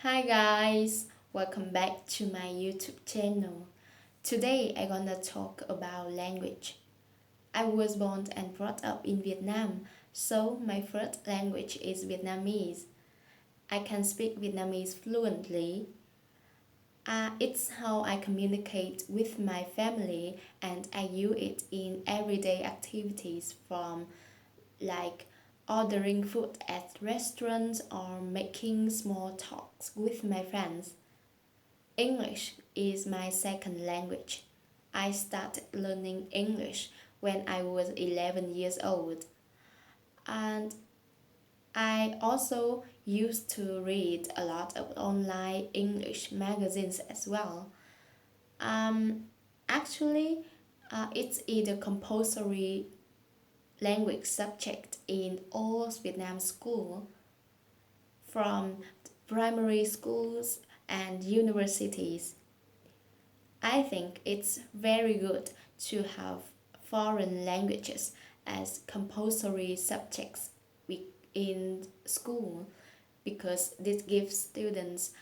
Hi guys, welcome back to my YouTube channel. Today I'm gonna talk about language. I was born and brought up in Vietnam, so my first language is Vietnamese. I can speak Vietnamese fluently. It's how I communicate with my family and I use it in everyday activities from like ordering food at restaurants or making small talks with my friends. English is my second language. I started learning English when I was 11 years old, and I also used to read a lot of online English magazines as well. Um, actually, it's either compulsory language subject in all Vietnam school, from primary schools and universities. I think it's very good to have foreign languages as compulsory subjects in school because this gives students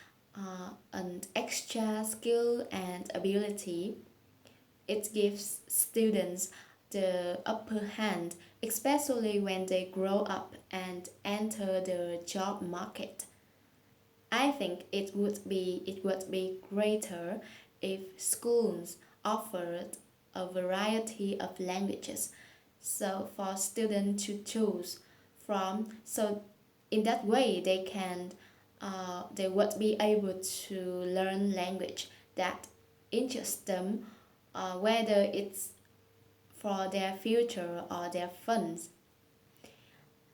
an extra skill and ability. It gives students the upper hand, especially when they grow up and enter the job market. I think it would be greater if schools offered a variety of languages so for students to choose from, so in that way they would be able to learn language that interests them, whether it's for their future or their funds.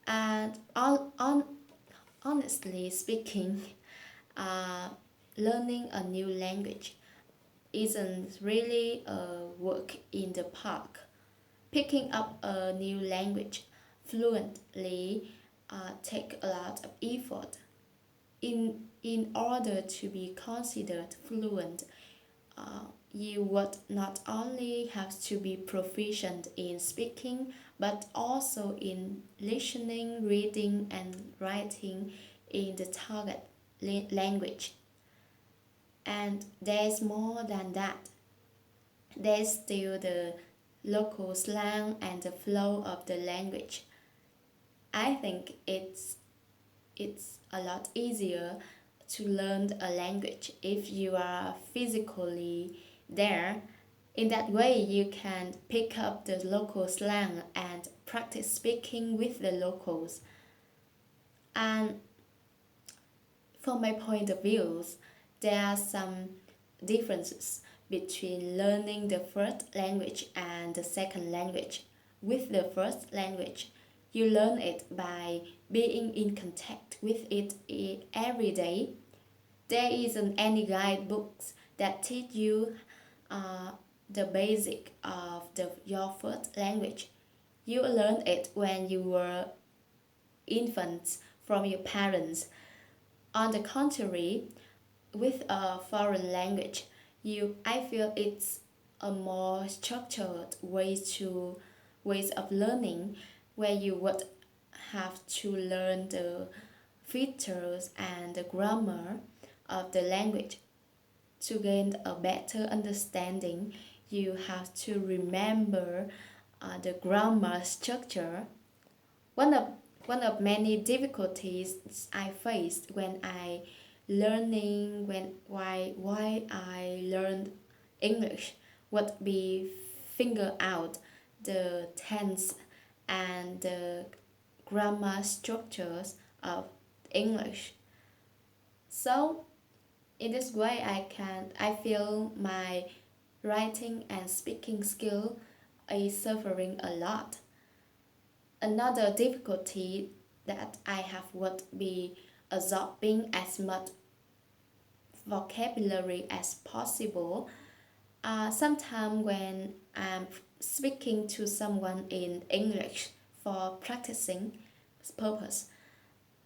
And honestly speaking, uh, learning a new language isn't really a walk in the park. Picking up a new language fluently take a lot of effort. In order to be considered fluent, you would not only have to be proficient in speaking, but also in listening, reading, and writing in the target language. And there's more than that. There's still the local slang and the flow of the language. I think it's a lot easier to learn a language if you are physically there. In that way, you can pick up the local slang and practice speaking with the locals. And from my point of views, there are some differences between learning the first language and the second language. With the first language, you learn it by being in contact with it every day. There isn't any guidebooks that teach you uh, the basic of your first language. You learned it when you were infants from your parents. On the contrary, with a foreign language, I feel it's a more structured ways of learning where you would have to learn the features and the grammar of the language. To gain a better understanding, you have to remember the grammar structure. One of one of many difficulties I faced when I learning when why I learned English would be figure out the tense and the grammar structures of English. So in this way I feel my writing and speaking skill is suffering a lot. Another difficulty that I have would be absorbing as much vocabulary as possible. Sometimes when I'm speaking to someone in English for practicing purpose,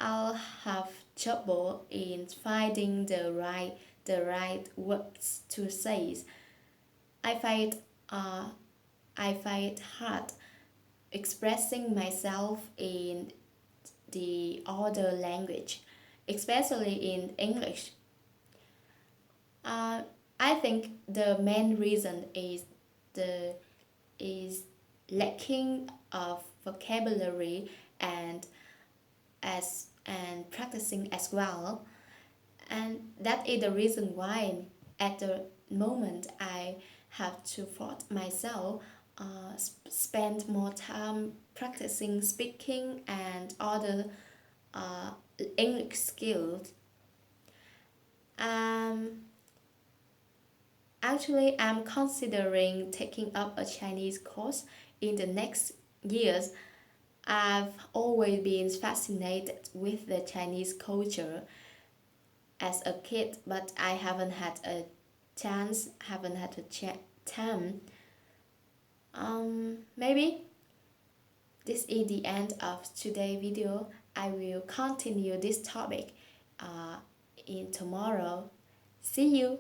I'll have trouble in finding the right words to say. I find uh, I find hard expressing myself in the other language. especially in English. Uh, I think the main reason the is lacking of vocabulary and practicing as well, and that is the reason why at the moment I have to force myself spend more time practicing speaking and other uh, English skills. um, Actually, I'm considering taking up a Chinese course in the next years. I've always been fascinated with the Chinese culture as a kid, but I haven't had a time. Maybe this is the end of today's video. I will continue this topic in tomorrow. See you.